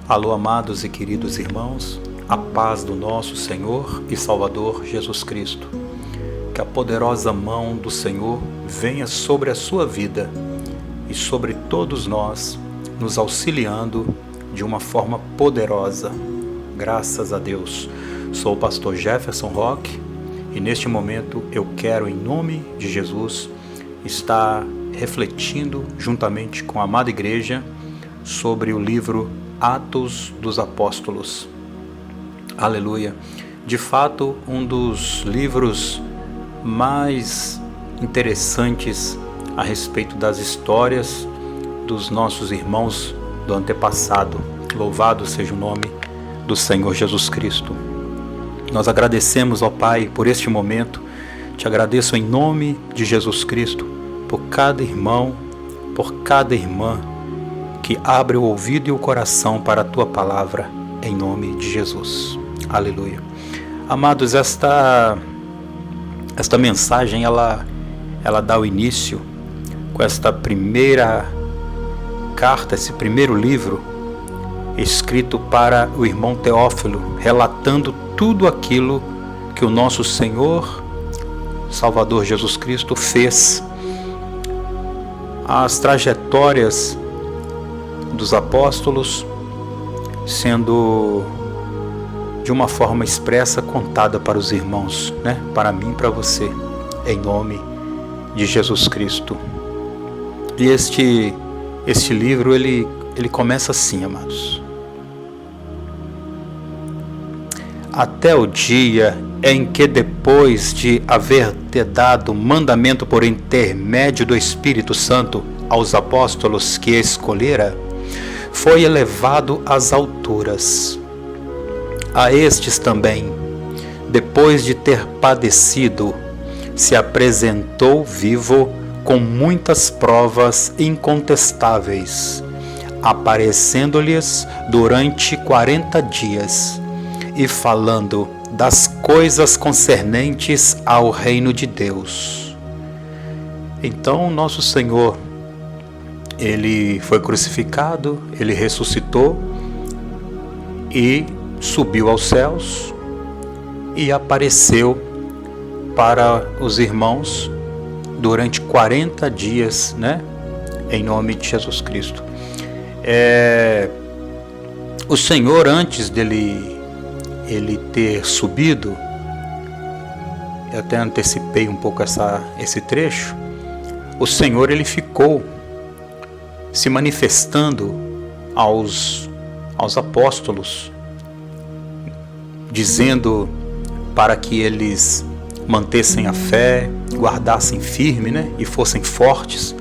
Alô, amados e queridos irmãos, a paz do nosso Senhor e Salvador Jesus Cristo. Que a poderosa mão do Senhor venha sobre a sua vida e sobre todos nós, nos auxiliando de uma forma poderosa. Graças a Deus. Sou o pastor Jefferson Roque e neste momento eu quero, em nome de Jesus, estar refletindo juntamente com a amada igreja sobre o livro Atos dos Apóstolos. Aleluia! De fato, um dos livros mais interessantes a respeito das histórias dos nossos irmãos do antepassado. Louvado seja o nome do Senhor Jesus Cristo. Nós agradecemos, ó Pai, por este momento. Te agradeço em nome de Jesus Cristo, por cada irmão, por cada irmã que abre o ouvido e o coração para a Tua Palavra, em nome de Jesus. Aleluia. Amados, esta mensagem, ela dá o início com esta primeira carta, esse primeiro livro, escrito para o irmão Teófilo, relatando tudo aquilo que o nosso Senhor, Salvador Jesus Cristo fez, as trajetórias dos apóstolos sendo de uma forma expressa contada para os irmãos, para mim e para você, em nome de Jesus Cristo. E este livro, ele começa assim, amados. Até o dia em que, depois de haver dado mandamento por intermédio do Espírito Santo aos apóstolos que escolhera, foi elevado às alturas. A estes também, depois de ter padecido, se apresentou vivo com muitas provas incontestáveis, aparecendo-lhes durante 40 dias e falando das coisas concernentes ao reino de Deus. Então, nosso Senhor, Ele foi crucificado, Ele ressuscitou e subiu aos céus e apareceu para os irmãos durante 40 dias, em nome de Jesus Cristo. O Senhor, antes dele ter subido, eu até antecipei um pouco esse trecho, o Senhor, ele ficou se manifestando aos apóstolos, dizendo para que eles mantessem a fé, guardassem firme, e fossem fortes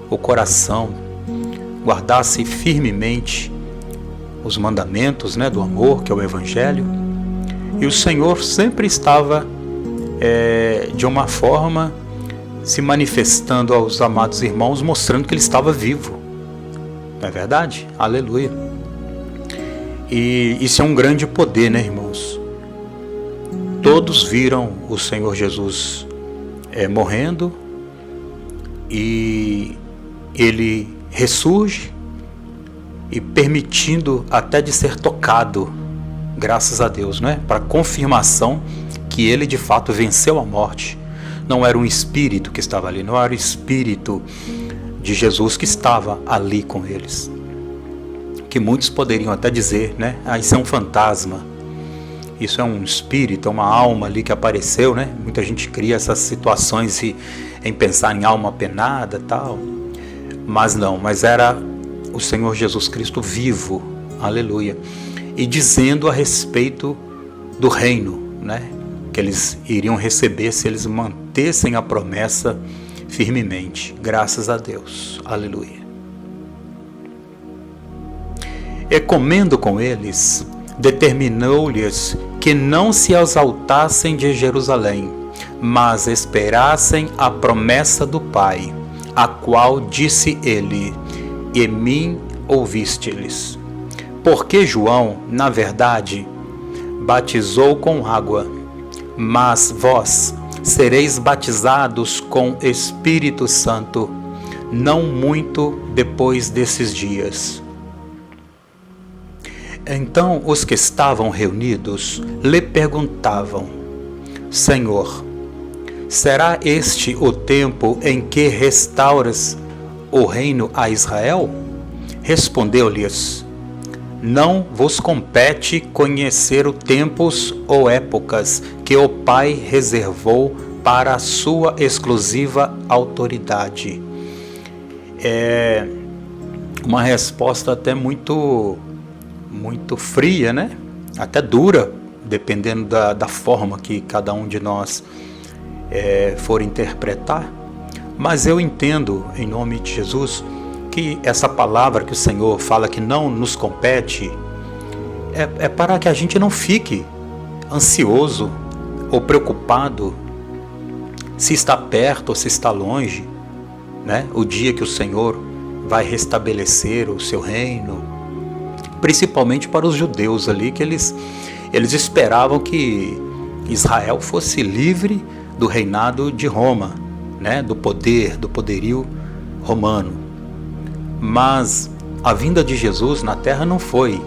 o coração, guardassem firmemente os mandamentos, do amor, que é o Evangelho. E o Senhor sempre estava de uma forma se manifestando aos amados irmãos, mostrando que Ele estava vivo. Não é verdade? Aleluia. E isso é um grande poder, irmãos? Todos viram o Senhor Jesus morrendo e Ele ressurge e permitindo até de ser tocado, graças a Deus, para confirmação que Ele de fato venceu a morte. Não era um espírito que estava ali, não era o espírito de Jesus que estava ali com eles. Que muitos poderiam até dizer, isso é um fantasma, isso é um espírito, é uma alma ali que apareceu, Muita gente cria essas situações em pensar em alma penada, tal. Mas era o Senhor Jesus Cristo vivo, aleluia, e dizendo a respeito do reino, que eles iriam receber se eles mantessem a promessa firmemente, graças a Deus, aleluia. E comendo com eles, determinou-lhes que não se exaltassem de Jerusalém, mas esperassem a promessa do Pai, a qual disse ele: e mim ouvistes. Porque João, na verdade, batizou com água, mas vós sereis batizados com Espírito Santo, não muito depois desses dias. Então os que estavam reunidos lhe perguntavam: Senhor, será este o tempo em que restauras o reino a Israel? Respondeu-lhes: Não vos compete conhecer os tempos ou épocas que o Pai reservou para a sua exclusiva autoridade. É uma resposta até muito fria, né? Até dura, dependendo da forma que cada um de nós for interpretar. Mas eu entendo, em nome de Jesus, que essa palavra que o Senhor fala que não nos compete é para que a gente não fique ansioso ou preocupado se está perto ou se está longe, né? O dia que o Senhor vai restabelecer o seu reino, principalmente para os judeus ali, que eles esperavam que Israel fosse livre do reinado de Roma, né? Do poderio romano. Mas a vinda de Jesus na terra não foi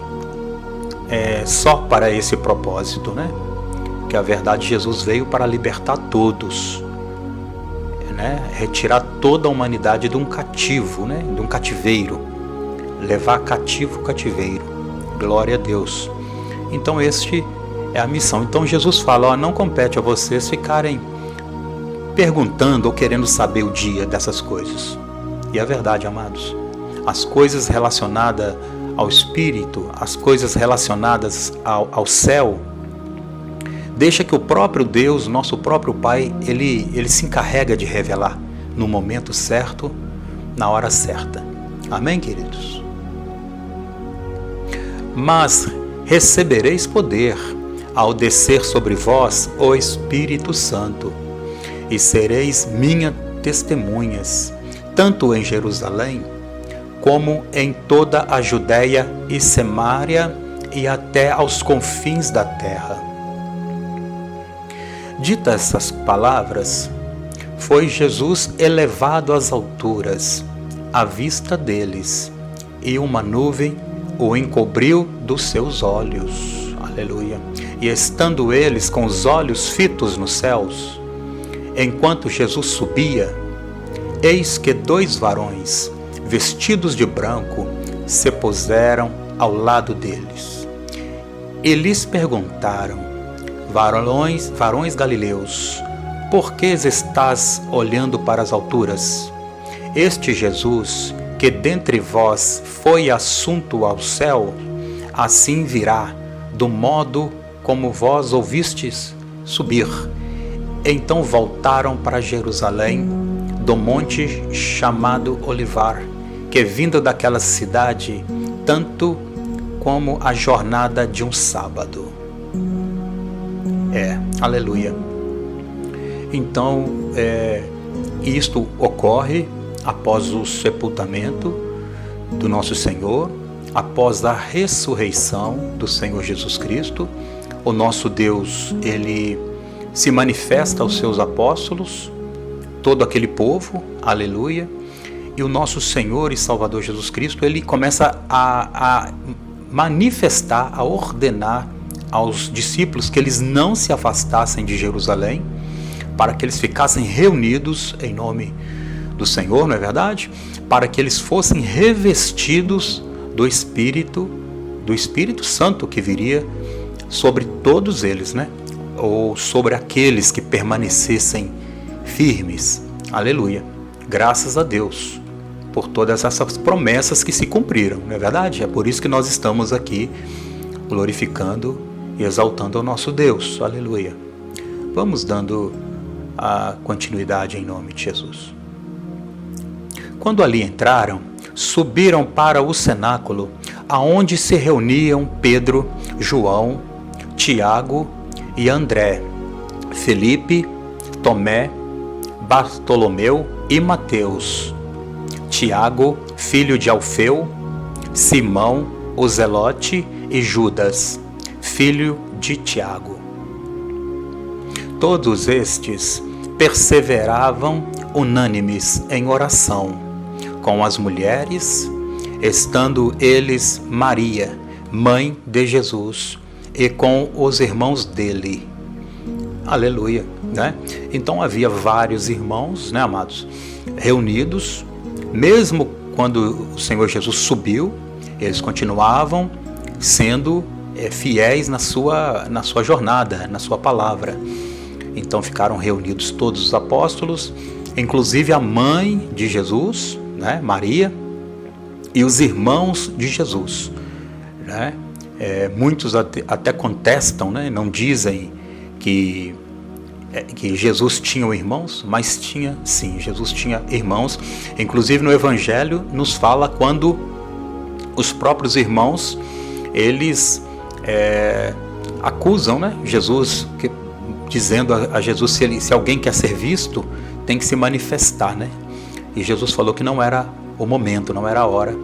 só para esse propósito, né? Que a verdade, Jesus veio para libertar todos, né? Retirar toda a humanidade de um cativo, né? De um cativeiro, levar cativo o cativeiro. Glória a Deus. Então este é a missão. Então Jesus fala: não compete a vocês ficarem perguntando ou querendo saber o dia dessas coisas. E é verdade, amados, as coisas relacionadas ao Espírito, as coisas relacionadas ao céu, deixa que o próprio Deus, nosso próprio Pai, ele se encarrega de revelar no momento certo, na hora certa. Amém, queridos? Mas recebereis poder ao descer sobre vós o Espírito Santo, e sereis minhas testemunhas, tanto em Jerusalém, como em toda a Judéia e Samária e até aos confins da terra. Ditas essas palavras, foi Jesus elevado às alturas, à vista deles, e uma nuvem o encobriu dos seus olhos. Aleluia. E estando eles com os olhos fitos nos céus, enquanto Jesus subia, eis que 2 varões, vestidos de branco, se puseram ao lado deles. E lhes perguntaram: varões galileus, por que estás olhando para as alturas? Este Jesus, que dentre vós foi assunto ao céu, assim virá, do modo como vós ouvistes subir. Então voltaram para Jerusalém, do monte chamado Olivar, que vindo daquela cidade, tanto como a jornada de um sábado. Aleluia. Então, isto ocorre após o sepultamento do nosso Senhor, após a ressurreição do Senhor Jesus Cristo. O nosso Deus, ele se manifesta aos seus apóstolos, todo aquele povo, aleluia, e o nosso Senhor e Salvador Jesus Cristo, ele começa a manifestar, a ordenar aos discípulos que eles não se afastassem de Jerusalém, para que eles ficassem reunidos em nome do Senhor, não é verdade? Para que eles fossem revestidos do Espírito Santo que viria sobre todos eles, né? Ou sobre aqueles que permanecessem firmes. Aleluia. Graças a Deus por todas essas promessas que se cumpriram, não é verdade? É por isso que nós estamos aqui glorificando e exaltando ao nosso Deus. Aleluia. Vamos dando a continuidade em nome de Jesus. Quando ali entraram, subiram para o cenáculo, aonde se reuniam Pedro, João, Tiago e André, Felipe, Tomé, Bartolomeu e Mateus, Tiago, filho de Alfeu, Simão, o Zelote e Judas, filho de Tiago. Todos estes perseveravam unânimes em oração com as mulheres, estando eles Maria, mãe de Jesus, e com os irmãos dele. Aleluia, né? Então havia vários irmãos, né, amados, reunidos. Mesmo quando o Senhor Jesus subiu, eles continuavam sendo fiéis na sua jornada, na sua palavra. Então ficaram reunidos todos os apóstolos, inclusive a mãe de Jesus, né, Maria, e os irmãos de Jesus, né? Muitos até contestam, né? Não dizem que Jesus tinha irmãos, mas tinha sim, Jesus tinha irmãos. Inclusive no Evangelho nos fala quando os próprios irmãos, eles acusam, né, Jesus, dizendo a Jesus, se alguém quer ser visto, tem que se manifestar, né? E Jesus falou que não era o momento, não era a hora.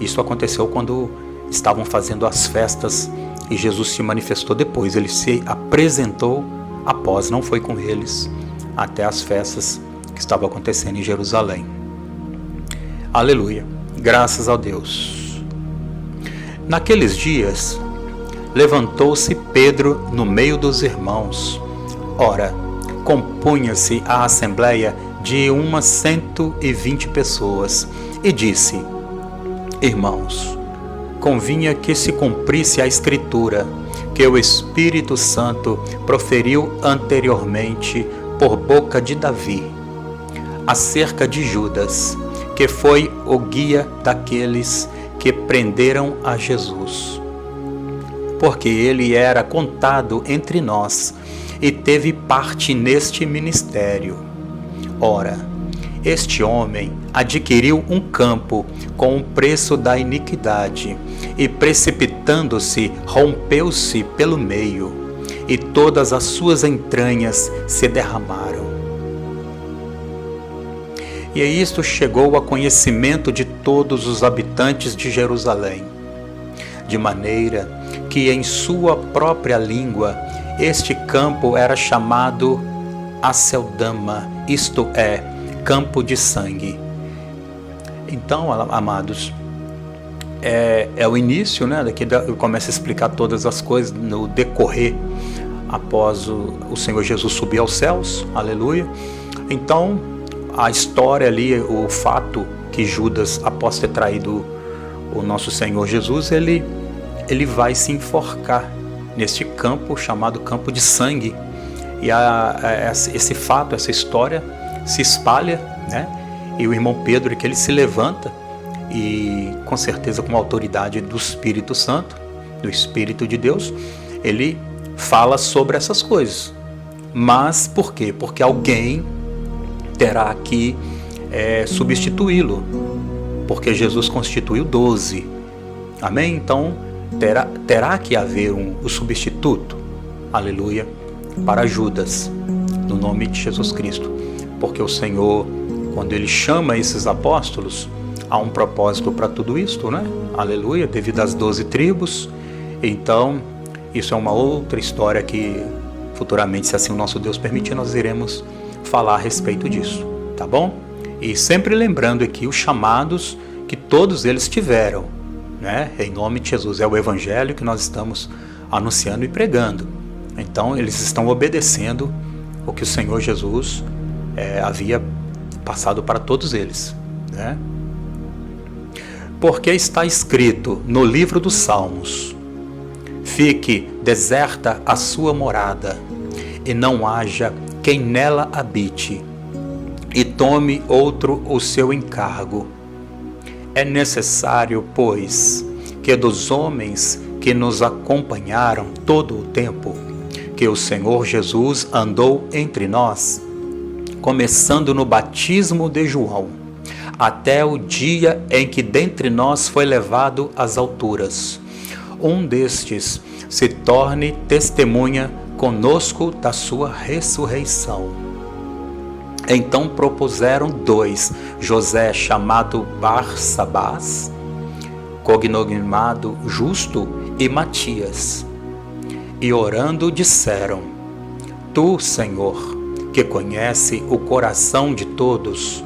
Isso aconteceu quando estavam fazendo as festas e Jesus se manifestou depois. Ele se apresentou após, não foi com eles até as festas que estavam acontecendo em Jerusalém. Aleluia, graças a Deus. Naqueles dias, levantou-se Pedro no meio dos irmãos. Ora, compunha-se a assembleia de umas 120 pessoas, e disse: Irmãos, convinha que se cumprisse a Escritura, que o Espírito Santo proferiu anteriormente por boca de Davi, acerca de Judas, que foi o guia daqueles que prenderam a Jesus. Porque ele era contado entre nós e teve parte neste ministério. Ora, este homem adquiriu um campo com o preço da iniquidade, e precipitando-se, rompeu-se pelo meio, e todas as suas entranhas se derramaram. E isto chegou a conhecimento de todos os habitantes de Jerusalém, de maneira que em sua própria língua este campo era chamado Aceldama, isto é, campo de sangue. Então, amados, é o início, né? Daqui eu começo a explicar todas as coisas no decorrer após o Senhor Jesus subir aos céus, aleluia. Então, a história ali, o fato que Judas, após ter traído o nosso Senhor Jesus, ele vai se enforcar neste campo chamado campo de sangue. E esse fato, essa história se espalha, né? E o irmão Pedro, que ele se levanta, e com certeza com a autoridade do Espírito Santo, do Espírito de Deus, ele fala sobre essas coisas. Mas por quê? Porque alguém terá que substituí-lo, porque Jesus constituiu 12. Amém? Então terá que haver o substituto, aleluia, para Judas, no nome de Jesus Cristo. Porque o Senhor, quando ele chama esses apóstolos, há um propósito para tudo isto, né? Aleluia, devido às 12 tribos. Então, isso é uma outra história que futuramente, se assim o nosso Deus permitir, nós iremos falar a respeito disso, tá bom? E sempre lembrando aqui os chamados que todos eles tiveram, né? Em nome de Jesus, é o Evangelho que nós estamos anunciando e pregando. Então, eles estão obedecendo o que o Senhor Jesus havia passado para todos eles, né? Porque está escrito no livro dos Salmos: fique deserta a sua morada, e não haja quem nela habite, e tome outro o seu encargo. É necessário, pois, que dos homens que nos acompanharam todo o tempo que o Senhor Jesus andou entre nós, começando no batismo de João, até o dia em que dentre nós foi levado às alturas, um destes se torne testemunha conosco da sua ressurreição. Então propuseram 2, José chamado Barsabás, cognomado Justo, e Matias. E orando disseram: Tu, Senhor, que conhece o coração de todos,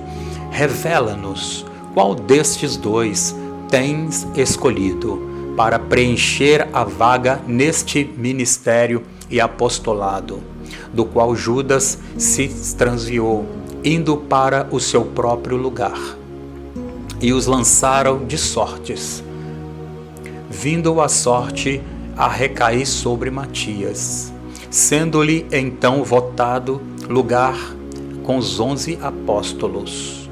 revela-nos qual destes 2 tens escolhido para preencher a vaga neste ministério e apostolado, do qual Judas se transviou, indo para o seu próprio lugar. E os lançaram de sortes, vindo a sorte a recair sobre Matias, sendo-lhe então votado lugar com os 11 apóstolos.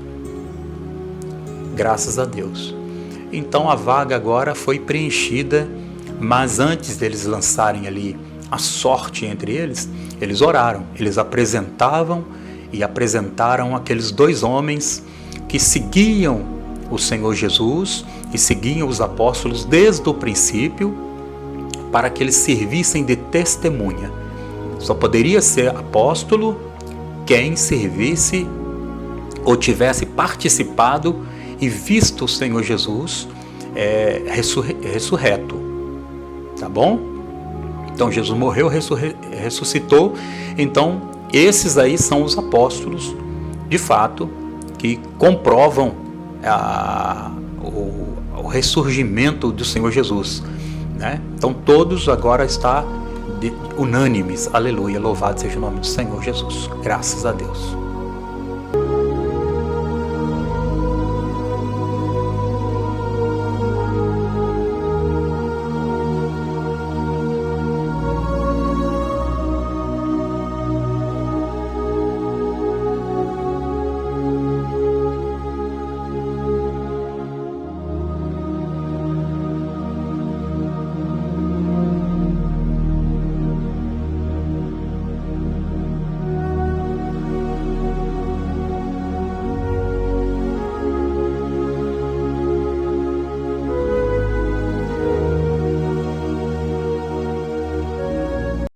Graças a Deus. Então a vaga agora foi preenchida, mas antes deles lançarem ali a sorte entre eles, eles oraram, eles apresentaram aqueles 2 homens que seguiam o Senhor Jesus e seguiam os apóstolos desde o princípio, para que eles servissem de testemunha. Só poderia ser apóstolo quem servisse ou tivesse participado e visto o Senhor Jesus ressurreto. Tá bom? Então Jesus morreu, ressuscitou. Então esses aí são os apóstolos, de fato, que comprovam o ressurgimento do Senhor Jesus, né? Então todos agora estão unânimes. Aleluia, louvado seja o nome do Senhor Jesus. Graças a Deus.